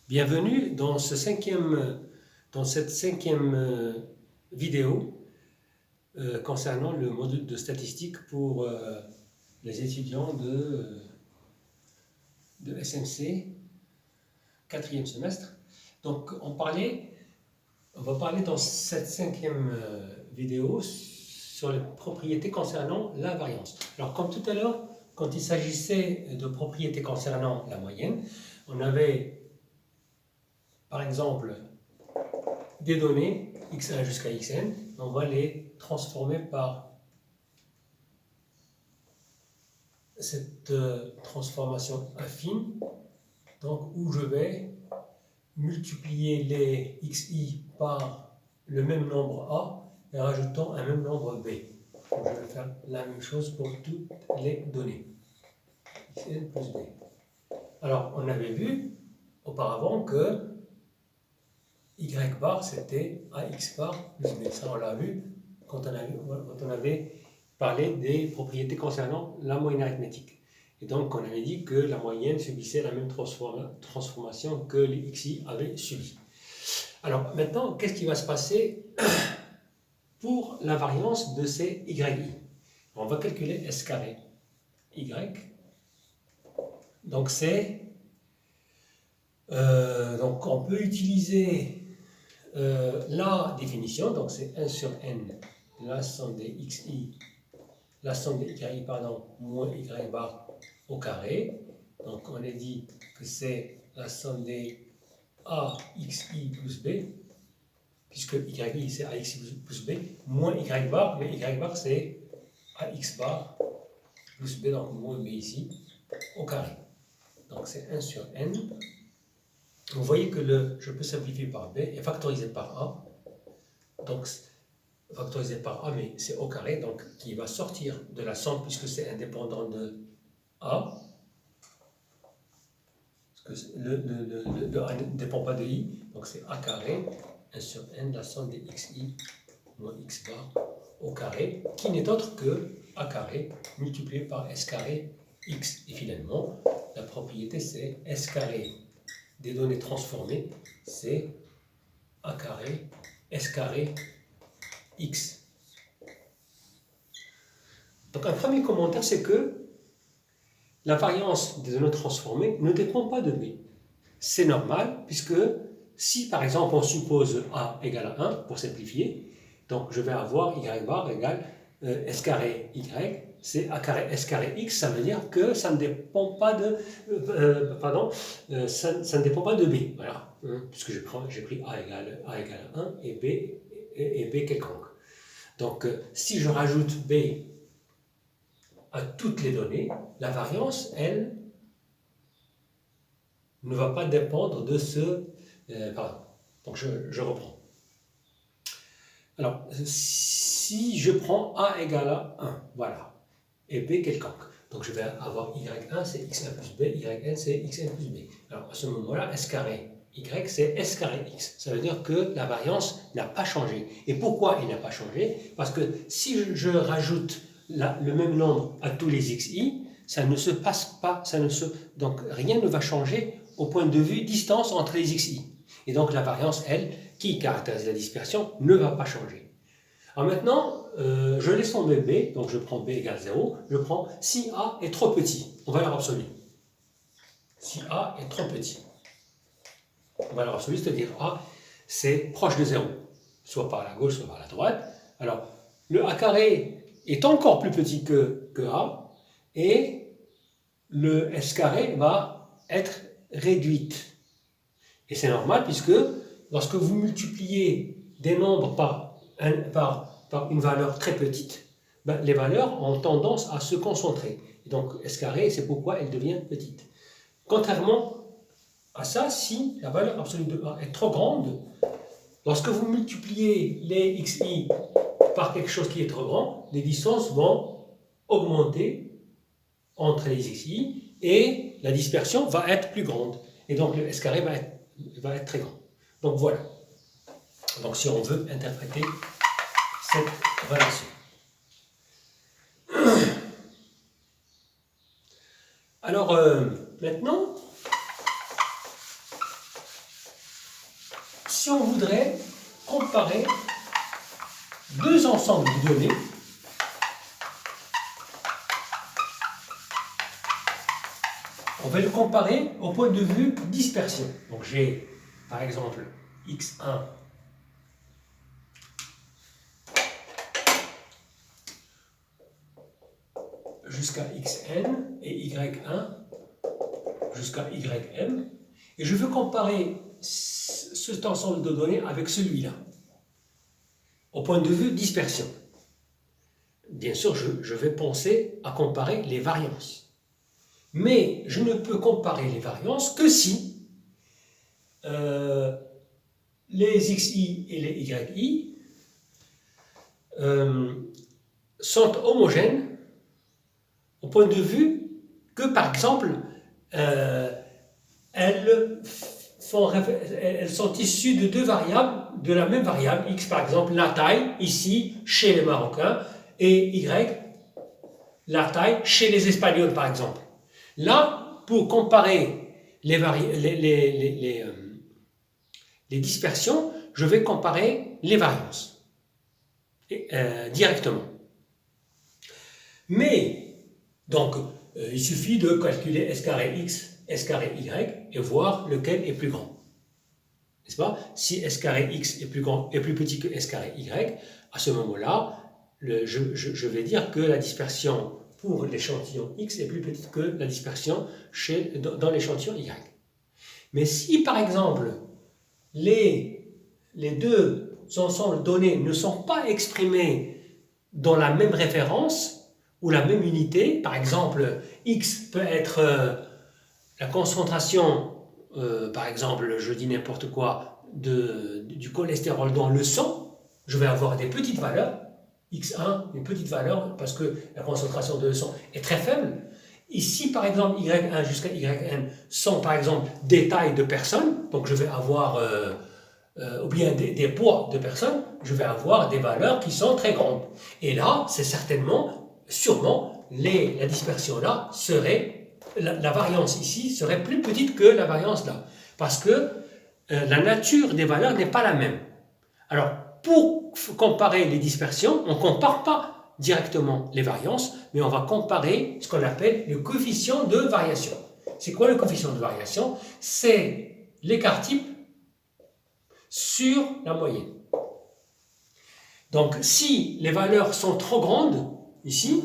Bienvenue dans cette cinquième vidéo concernant le module de statistique pour les étudiants de SMC, quatrième semestre. Donc on va parler dans cette cinquième vidéo sur les propriétés concernant la variance. Alors comme tout à l'heure, quand il s'agissait de propriétés concernant la moyenne, on avait par exemple des données x1 jusqu'à xn, on va les transformer par cette transformation affine, donc où je vais multiplier les xi par le même nombre a et rajoutant un même nombre b. Donc je vais faire la même chose pour toutes les données xn plus b. Alors on avait vu auparavant que y bar c'était ax bar plus b. Ça on l'a vu quand on avait parlé des propriétés concernant la moyenne arithmétique. Et donc on avait dit que la moyenne subissait la même transformation que les xi avaient subi. Alors maintenant, qu'est-ce qui va se passer pour la variance de ces yi? On va calculer s carré y. Donc c'est donc on peut utiliser la définition, donc c'est 1 sur n, la somme des xi, la somme des yi, moins y bar au carré. Donc on a dit que c'est la somme des axi plus b, puisque yi c'est axi plus b, moins y bar, mais y bar c'est ax bar plus b, donc moins b ici, au carré. Donc c'est 1 sur n. Vous voyez que je peux simplifier par b et factoriser par a. Donc, factorisé par a, mais c'est au carré, donc qui va sortir de la somme puisque c'est indépendant de a. Parce que le a ne dépend pas de i, donc c'est a carré, 1 sur n, la somme des xi moins x bar au carré, qui n'est autre que a carré multiplié par s carré x. Et finalement, la propriété c'est s carré des données transformées, c'est a carré s carré x. Donc un premier commentaire, c'est que la variance des données transformées ne dépend pas de b. C'est normal, puisque si par exemple on suppose a égale à 1, pour simplifier, donc je vais avoir y bar égale s carré y, c'est a carré s carré x, ça veut dire que ça ne dépend pas de ça ne dépend pas de b, voilà, puisque j'ai pris a égale à 1 et b quelconque. Donc si je rajoute b à toutes les données, la variance, elle, ne va pas dépendre de ce... pardon, donc je reprends. Alors, si je prends a égale à 1, voilà, et b quelconque, donc je vais avoir y1 c'est x1 plus b, yn c'est xn plus b. Alors à ce moment-là, s carré y c'est s carré x. Ça veut dire que la variance n'a pas changé. Et pourquoi il n'a pas changé? Parce que si je rajoute le même nombre à tous les xi, ça ne se passe pas, donc rien ne va changer au point de vue distance entre les xi. Et donc la variance, elle, qui caractérise la dispersion, ne va pas changer. Alors maintenant, je laisse tomber b, donc je prends b égale 0, je prends si a est trop petit, en valeur absolue. Si a est trop petit, en valeur absolue, c'est-à-dire a, c'est proche de 0, soit par la gauche, soit par la droite. Alors, le a carré est encore plus petit que a, et le s carré va être réduite. Et c'est normal puisque lorsque vous multipliez des nombres par une valeur très petite, ben, les valeurs ont tendance à se concentrer. Et donc s carré, c'est pourquoi elle devient petite. Contrairement à ça, si la valeur absolue de a est trop grande, lorsque vous multipliez les xi par quelque chose qui est trop grand, les distances vont augmenter entre les xi et la dispersion va être plus grande. Et donc le s carré va être très grand. Donc voilà. Donc si on veut interpréter cette relation. Alors maintenant, si on voudrait comparer deux ensembles de données, on va le comparer au point de vue dispersion. Donc j'ai par exemple x1 jusqu'à xn et y1 jusqu'à ym, et je veux comparer cet ensemble de données avec celui-là au point de vue dispersion. Bien sûr, je vais penser à comparer les variances, mais je ne peux comparer les variances que si les xi et les yi sont homogènes au point de vue que, par exemple, elles sont issues de deux variables, de la même variable, x par exemple, la taille, ici, chez les Marocains, et y, la taille, chez les Espagnols par exemple. Là, pour comparer les dispersions, je vais comparer les variances directement. Mais, donc, il suffit de calculer s carré x, s carré y et voir lequel est plus grand. N'est-ce pas? Si s carré x est plus grand et plus petit que s carré y, à ce moment-là, je vais dire que la dispersion pour l'échantillon x est plus petite que la dispersion dans l'échantillon y. Mais si, par exemple, les deux ensembles donnés ne sont pas exprimés dans la même référence ou la même unité, par exemple, x peut être la concentration, par exemple, je dis n'importe quoi, du cholestérol dans le sang, je vais avoir des petites valeurs, x1, une petite valeur, parce que la concentration de sang est très faible. Ici, par exemple, y1 jusqu'à yn sont, par exemple, des tailles de personnes, donc je vais avoir, ou bien des poids de personnes, je vais avoir des valeurs qui sont très grandes. Et là, c'est sûrement, la dispersion là serait, la variance ici serait plus petite que la variance là, parce que la nature des valeurs n'est pas la même. Alors, pour comparer les dispersions, on ne compare pas directement les variances, mais on va comparer ce qu'on appelle le coefficient de variation. C'est quoi le coefficient de variation? C'est l'écart type sur la moyenne. Donc, si les valeurs sont trop grandes, ici,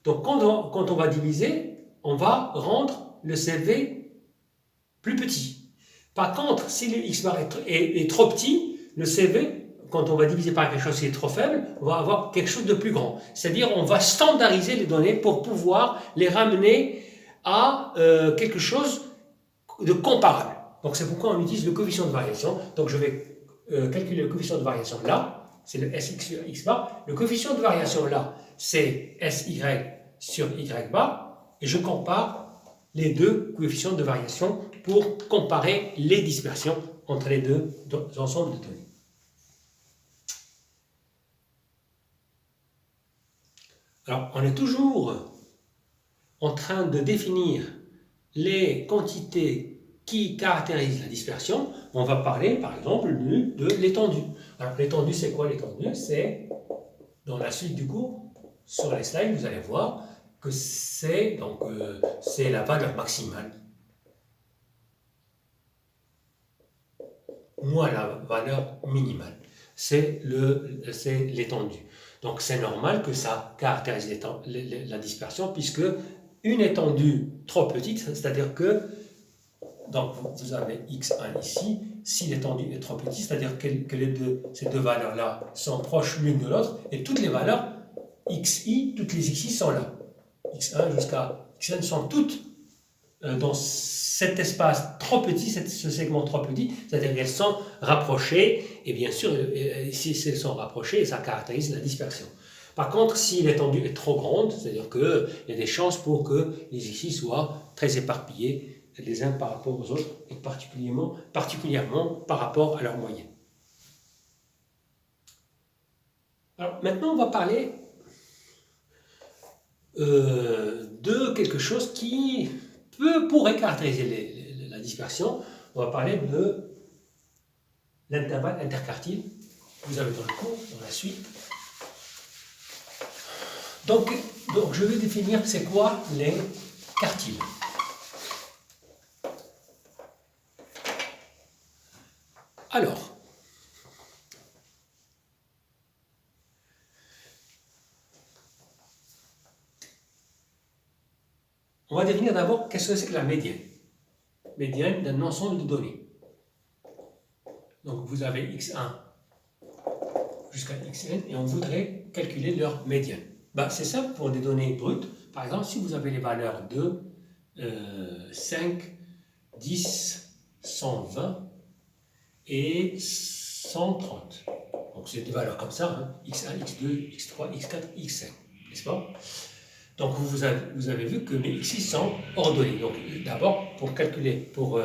donc quand on va diviser, on va rendre le CV plus petit. Par contre, si le x bar est trop petit, le CV, quand on va diviser par quelque chose qui est trop faible, on va avoir quelque chose de plus grand. C'est-à-dire, on va standardiser les données pour pouvoir les ramener à quelque chose de comparable. Donc, c'est pourquoi on utilise le coefficient de variation. Donc, je vais calculer le coefficient de variation là, c'est le SX sur X bar. Le coefficient de variation là, c'est SY sur Y bar. Et je compare les deux coefficients de variation pour comparer les dispersions entre les deux ensembles de données. Alors, on est toujours en train de définir les quantités qui caractérisent la dispersion. On va parler, par exemple, de l'étendue. Alors, l'étendue, c'est quoi l'étendue? C'est, dans la suite du cours, sur les slides, vous allez voir que c'est la valeur maximale moins la valeur minimale. C'est l'étendue. Donc c'est normal que ça caractérise la dispersion, puisque une étendue trop petite, c'est-à-dire que donc vous avez x1 ici, si l'étendue est trop petite, c'est-à-dire que ces deux valeurs-là sont proches l'une de l'autre, et toutes les valeurs xi, toutes les xi sont là. x1 jusqu'à xn sont toutes dans cet espace trop petit, ce segment trop petit, c'est-à-dire qu'elles sont rapprochées, et bien sûr, si elles sont rapprochées, ça caractérise la dispersion. Par contre, si l'étendue est trop grande, c'est-à-dire qu'il y a des chances pour que les xi soient très éparpillés les uns par rapport aux autres, et particulièrement par rapport à leur moyenne. Alors maintenant, on va parler de quelque chose qui pourrait caractériser la dispersion. On va parler de l'intervalle interquartile. Vous avez dans le cours, dans la suite. Donc je vais définir c'est quoi les quartiles. Alors, on va définir d'abord qu'est-ce que c'est que la médiane. Médiane d'un ensemble de données. Donc vous avez x1 jusqu'à xn et on voudrait calculer leur médiane. Ben, c'est simple pour des données brutes. Par exemple, si vous avez les valeurs de 5, 10, 120 et 130. Donc c'est des valeurs comme ça, hein, x1, x2, x3, x4, x5, n'est-ce pas? Donc vous avez vu que mes x6 sont ordonnés. Donc d'abord, pour calculer, pour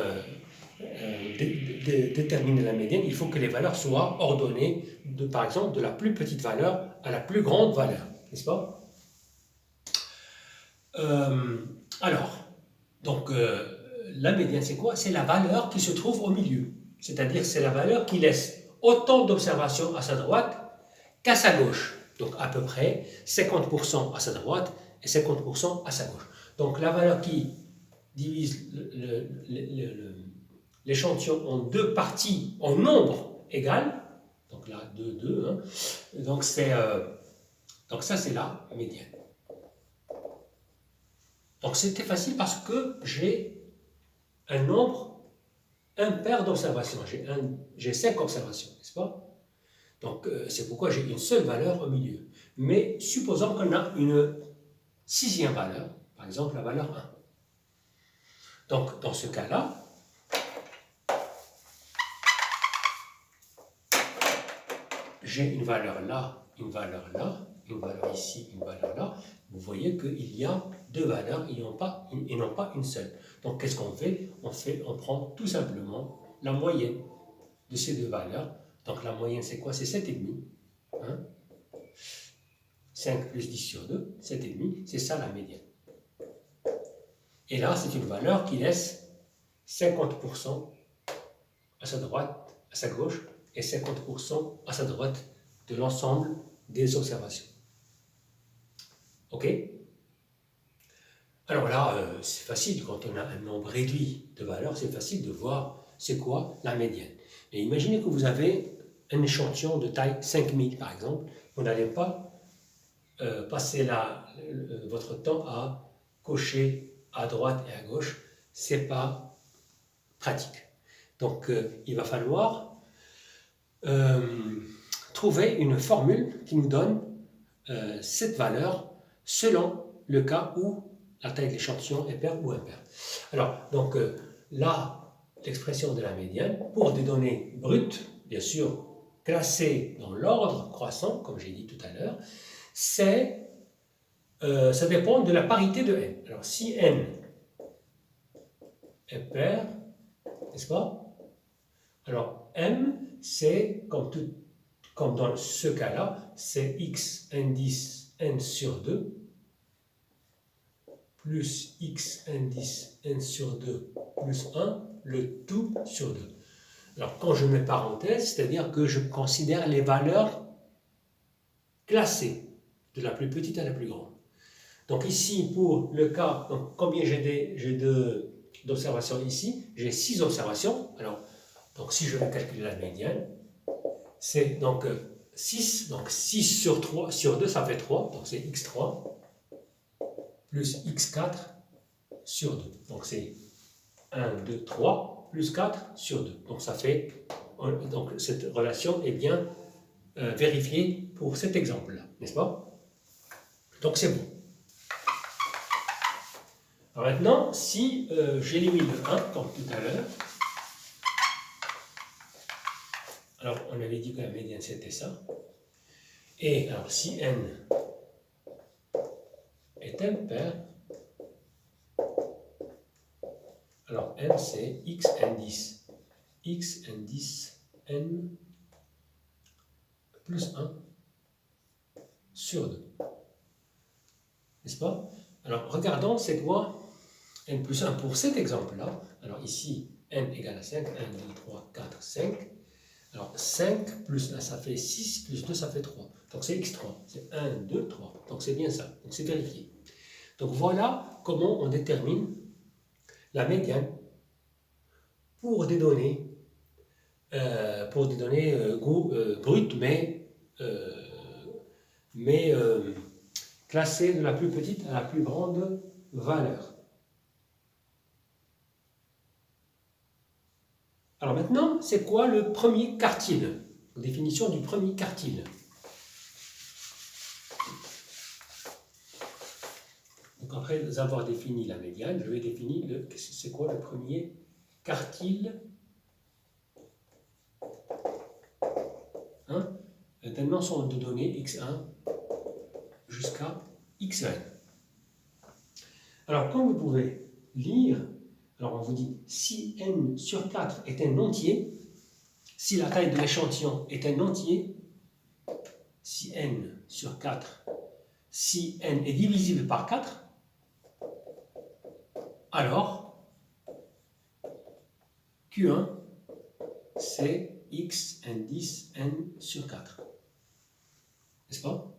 déterminer la médiane, il faut que les valeurs soient ordonnées, par exemple, de la plus petite valeur à la plus grande valeur, n'est-ce pas? La médiane, c'est quoi? C'est la valeur qui se trouve au milieu. C'est-à-dire, c'est la valeur qui laisse autant d'observations à sa droite qu'à sa gauche. Donc, à peu près 50% à sa droite et 50% à sa gauche. Donc, la valeur qui divise l'échantillon en deux parties en nombre égal, donc là, 2, 2, hein, donc ça, c'est la médiane. Donc c'était facile parce que j'ai un nombre impair d'observations. J'ai 5 observations, n'est-ce pas? Donc c'est pourquoi j'ai une seule valeur au milieu. Mais supposons qu'on a une sixième valeur, par exemple la valeur 1. Donc dans ce cas-là, j'ai une valeur là, une valeur là, une valeur ici, une valeur là. Vous voyez qu'il y a deux valeurs et non pas une seule. Donc qu'est-ce qu'on fait? On prend tout simplement la moyenne de ces deux valeurs. Donc la moyenne c'est quoi? C'est 7,5. Hein? 5 plus 10 sur 2, 7,5, c'est ça la médiane. Et là c'est une valeur qui laisse 50% à sa droite, à sa gauche, et 50% à sa droite de l'ensemble des observations. Ok? Alors là, c'est facile, quand on a un nombre réduit de valeurs, c'est facile de voir c'est quoi la médiane. Et imaginez que vous avez un échantillon de taille 5000 par exemple, vous n'allez pas passer votre temps à cocher à droite et à gauche, c'est pas pratique. Donc il va falloir trouver une formule qui nous donne cette valeur selon le cas où la taille de l'échantillon est paire ou impaire. Alors, donc là, l'expression de la médiane, pour des données brutes, bien sûr, classées dans l'ordre croissant, comme j'ai dit tout à l'heure, ça dépend de la parité de n. Alors, si n est paire, n'est-ce pas? Alors, m, c'est, comme dans ce cas-là, c'est x indice n sur 2 plus x indice n sur 2 plus 1, le tout sur 2. Alors, quand je mets parenthèse, c'est-à-dire que je considère les valeurs classées, de la plus petite à la plus grande. Donc ici, pour le cas, donc combien j'ai d'observations ici? J'ai 6 observations. Alors, donc si je veux calculer la médiane, c'est donc 6, donc 6 sur 3, sur 2, ça fait 3, donc c'est x3, plus x4 sur 2. Donc c'est 1, 2, 3, plus 4 sur 2. Donc ça fait, donc cette relation est bien vérifiée pour cet exemple-là, n'est-ce pas? Donc c'est bon. Alors maintenant, si j'élimine le 1, comme tout à l'heure, alors on avait dit que la médiane c'était ça, et alors si n est impair, alors n c'est x indice n plus 1 sur 2, n'est-ce pas? Alors regardons c'est quoi n plus 1 pour cet exemple-là. Alors ici, n égale à 5, 1, 2, 3, 4, 5. Alors 5 plus 1, ça fait 6, plus 2, ça fait 3. Donc c'est x3. C'est 1, 2, 3. Donc c'est bien ça. Donc c'est vérifié. Donc voilà comment on détermine la médiane pour des données, brutes, mais classées de la plus petite à la plus grande valeur. Alors maintenant, c'est quoi le premier quartile? Définition du premier quartile. Donc après avoir défini la médiane, je vais définir c'est quoi le premier quartile d'un ensemble de données x1 jusqu'à xn. Alors comme vous pouvez lire, alors on vous dit si n sur 4 est un entier, si la taille de l'échantillon est un entier, si n sur 4, si n est divisible par 4, alors Q1 c'est x indice n sur 4. N'est-ce pas?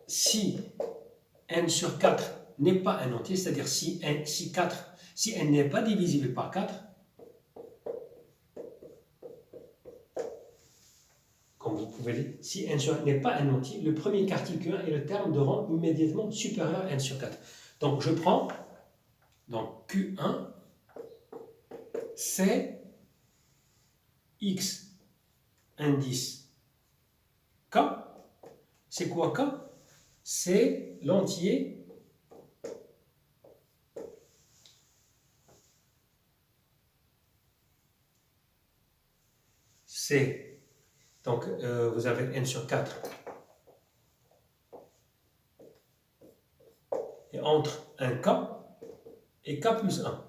Si n sur 4 n'est pas un entier, c'est-à-dire si n n'est pas divisible par 4, comme vous pouvez lire, si n sur 4 n'est pas un entier, le premier quartile Q1 est le terme de rang immédiatement supérieur à n sur 4. Donc je prends donc Q1, c'est x indice K. C'est quoi K? C'est l'entier c'est donc vous avez n sur 4 et entre un K et K plus 1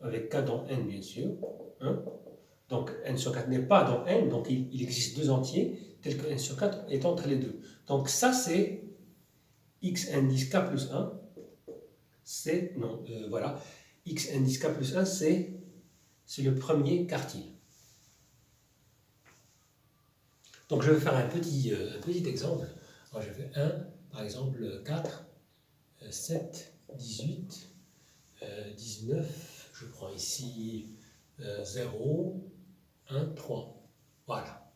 avec K dans n bien sûr, hein. Donc n sur 4 n'est pas dans n, donc il existe deux entiers tels que n sur 4 est entre les deux. Donc ça c'est x indice k plus 1, c'est, non, voilà, x indice k plus 1 c'est le premier quartile. Donc je vais faire un petit exemple. Alors je fais 1, par exemple 4, 7, 18, 19, je prends ici 0, 1, 3. Voilà.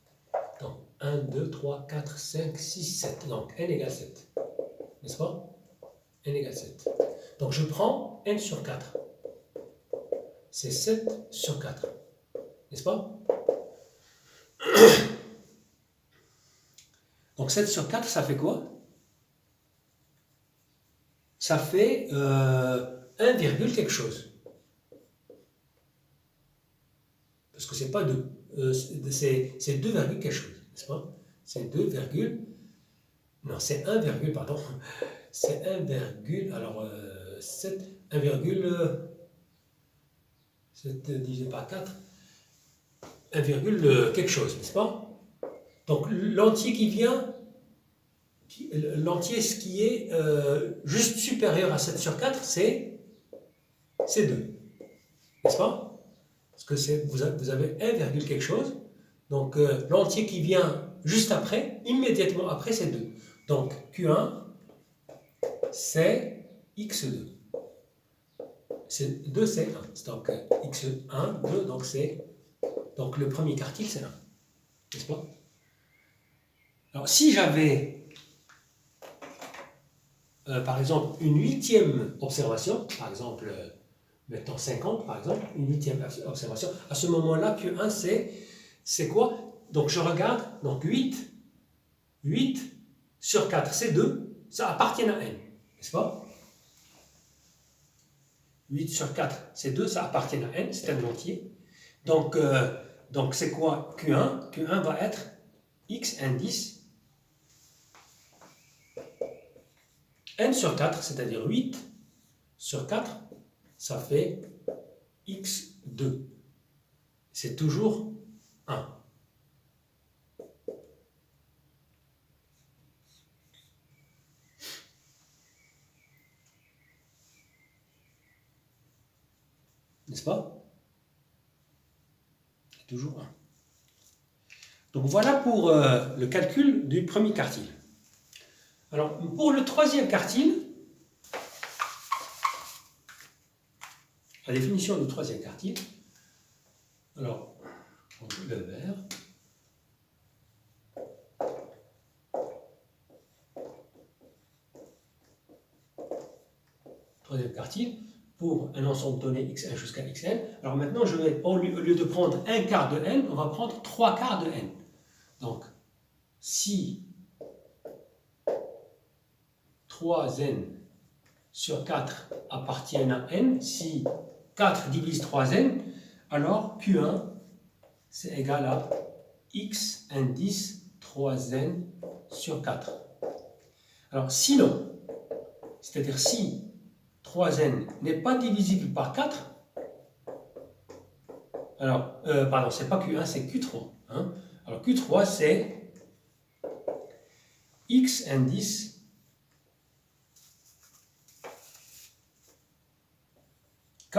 Donc 1, 2, 3, 4, 5, 6, 7. Donc n égale 7. N'est-ce pas? N égale 7. Donc je prends n sur 4. C'est 7 sur 4. N'est-ce pas? Donc 7 sur 4, ça fait quoi? Ça fait 1, quelque chose. Parce que c'est pas 2. C'est 2, quelque chose. N'est-ce pas? C'est 2, non, c'est 1, pardon. C'est 1, alors 7, 1, 7 divisé par 4, 1, quelque chose, n'est-ce pas? Donc l'entier qui vient, l'entier ce qui est juste supérieur à 7 sur 4, c'est 2, n'est-ce pas? Parce que vous avez 1, quelque chose, donc l'entier qui vient juste après, immédiatement après, c'est 2. Donc Q1, c'est x2. 2, c'est 1. Donc x1, 2, donc c'est... Donc le premier quartile, c'est 1. N'est-ce pas? Alors si j'avais, par exemple, une huitième observation, par exemple, mettons 50, par exemple, une huitième observation, à ce moment-là, Q1, c'est quoi? Donc je regarde, donc 8 sur 4, c'est 2, ça appartient à n. N'est-ce pas? 8 sur 4, c'est 2, ça appartient à n, c'est un entier. Donc c'est quoi Q1? Q1 va être x indice n sur 4, c'est-à-dire 8 sur 4, ça fait x2. C'est toujours 1. N'est-ce pas? toujours 1. Donc voilà pour le calcul du premier quartile. Alors pour le troisième quartile, la définition du troisième quartile, alors on joue le vert. Troisième quartile, pour un ensemble donné xn jusqu'à xn. Alors maintenant, je vais, au lieu de prendre un quart de n, on va prendre 3 quarts de n. Donc, si 3n sur 4 appartiennent à n, si 4 divise 3n, alors Q1 c'est égal à x indice 3n sur 4. Alors sinon, c'est-à-dire si 3n n'est pas divisible par 4, alors, pardon, c'est pas Q1, c'est Q3. Hein? Alors Q3 c'est x indice K,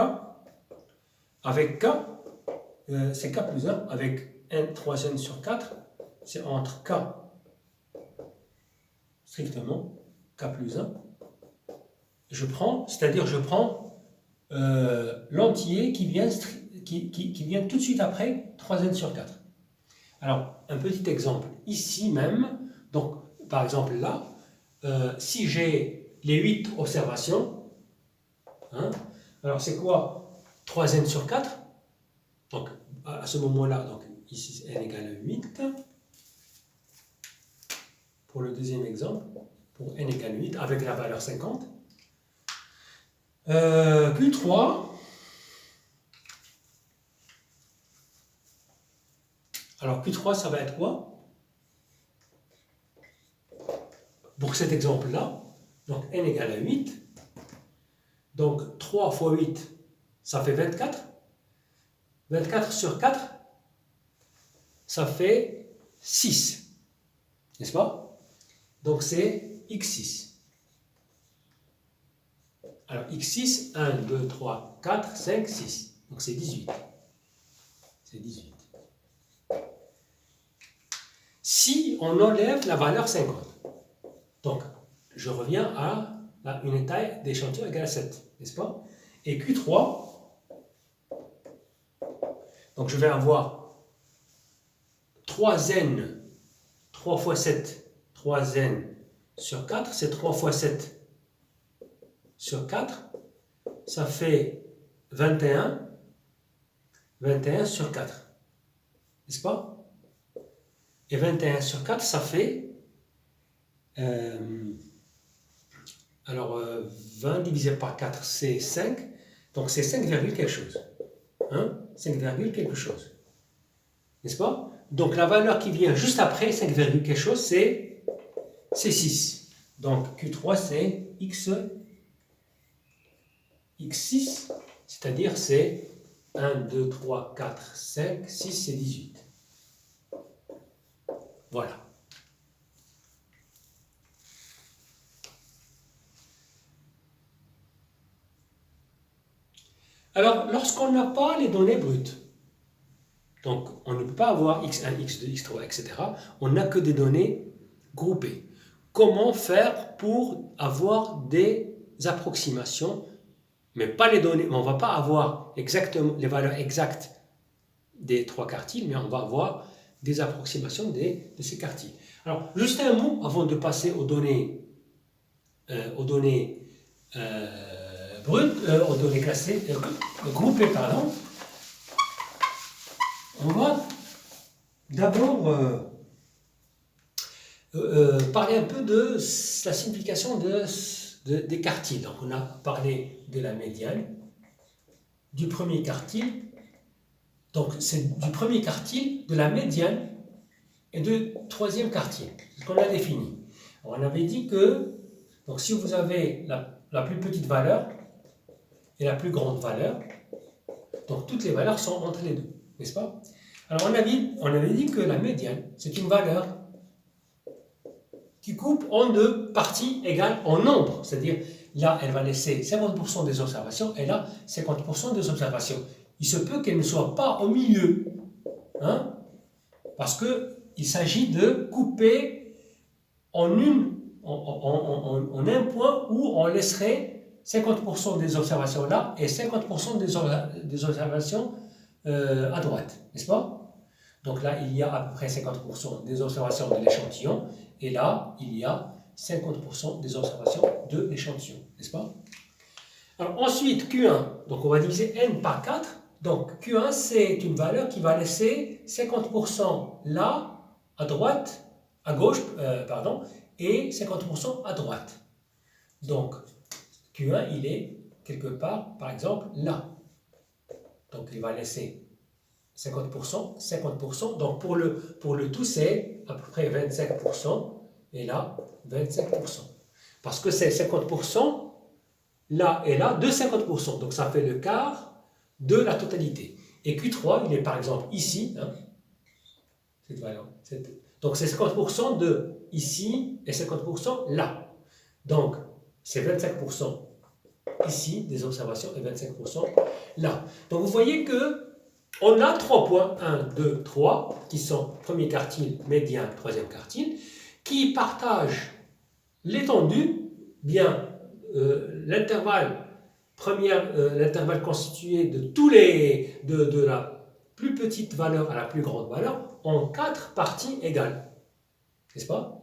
avec K, c'est K plus 1, avec n 3n sur 4, c'est entre K, strictement, K plus 1, je prends, c'est-à-dire je prends l'entier qui vient tout de suite après 3n sur 4. Alors, un petit exemple, ici même, donc, par exemple là, si j'ai les 8 observations, hein, alors c'est quoi 3n sur 4? Donc, à ce moment-là, donc ici n égale à 8. Pour le deuxième exemple, pour n égale à 8, avec la valeur 50. Q3, alors Q3, ça va être quoi? Pour cet exemple-là, donc n égale à 8, donc 3 fois 8, ça fait 24. 24 sur 4, ça fait 6, n'est-ce pas? Donc c'est x6. Alors x6, 1, 2, 3, 4, 5, 6. Donc c'est 18. C'est 18. Si on enlève la valeur 50, donc je reviens à la unité taille d'échantillon égale à 7, n'est-ce pas? Et Q3, donc je vais avoir 3n, 3 fois 7, 3n sur 4, c'est 3 fois 7 sur 4, ça fait 21, 21 sur 4, n'est-ce pas? Et 21 sur 4, ça fait, 20 divisé par 4, c'est 5, donc c'est 5, quelque chose. Hein? 5, quelque chose. N'est-ce pas? Donc la valeur qui vient juste après 5, quelque chose, c'est 6. Donc Q3, c'est x6, c'est-à-dire c'est 1, 2, 3, 4, 5, 6, c'est 18. Voilà. Alors, lorsqu'on n'a pas les données brutes, donc on ne peut pas avoir x1, x2, x3, etc., on n'a que des données groupées. Comment faire pour avoir des approximations, mais pas les données, on ne va pas avoir exactement les valeurs exactes des 3 quartiles, mais on va avoir des approximations de ces quartiles. Alors, juste un mot avant de passer aux données brutes, aux données classées, groupées, pardon. On va d'abord parler un peu de la signification des quartiles. Donc, on a parlé de la médiane, du premier quartile. Donc, c'est du premier quartile, de la médiane et du troisième quartile. C'est ce qu'on a défini. Alors, on avait dit que donc, si vous avez la plus petite valeur et la plus grande valeur, donc toutes les valeurs sont entre les deux, n'est-ce pas? Alors, on avait dit que la médiane, c'est une valeur qui coupe en deux parties égales en nombre. C'est-à-dire, là, elle va laisser 50% des observations et là, 50% des observations. Il se peut qu'elle ne soit pas au milieu. hein, parce qu'il s'agit de couper en un point où on laisserait 50% des observations là et 50% des observations à droite, n'est-ce pas? Donc là, il y a à peu près 50% des observations de l'échantillon, et là, il y a 50% des observations de l'échantillon, n'est-ce pas? Alors ensuite, Q1, donc on va diviser n par 4, donc Q1, c'est une valeur qui va laisser 50% là, à droite, à gauche, pardon, et 50% à droite. Donc, Q1, il est quelque part, par exemple, là. Donc, il va laisser 50%, 50%. Donc, pour le tout, c'est à peu près 25%. Et là, 25%. Parce que c'est 50% là et là de 50%. Donc, ça fait le quart de la totalité. Et Q3, il est par exemple ici. Hein, cette valeur. Donc, c'est 50% de ici et 50% là. Donc, c'est 25% ici des observations et 25% là. Donc, vous voyez que on a 3 points, 1, 2, 3, qui sont premier quartile, médian, troisième quartile, qui partagent l'étendue, bien l'intervalle l'intervalle constitué de tous les de la plus petite valeur à la plus grande valeur en 4 parties égales, n'est-ce pas?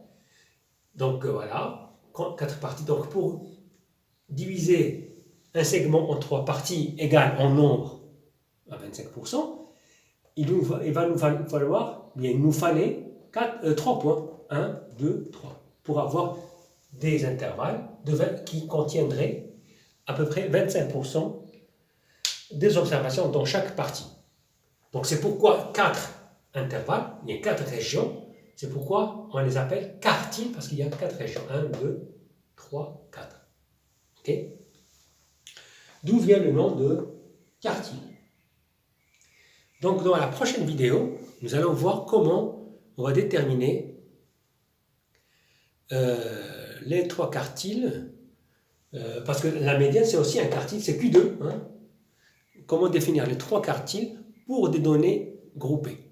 Donc voilà, 4 parties. Donc pour diviser un segment en 3 parties égales en nombre à 25%, il nous fallait 3 points, 1, 2, 3, pour avoir des intervalles qui contiendraient à peu près 25% des observations dans chaque partie. Donc c'est pourquoi 4 intervalles, il y a 4 régions, c'est pourquoi on les appelle quartiles, parce qu'il y a 4 régions, 1, 2, 3, 4. Ok? D'où vient le nom de quartile. Donc dans la prochaine vidéo, nous allons voir comment on va déterminer les 3 quartiles, parce que la médiane c'est aussi un quartile, c'est Q2. Hein. Comment définir les 3 quartiles pour des données groupées.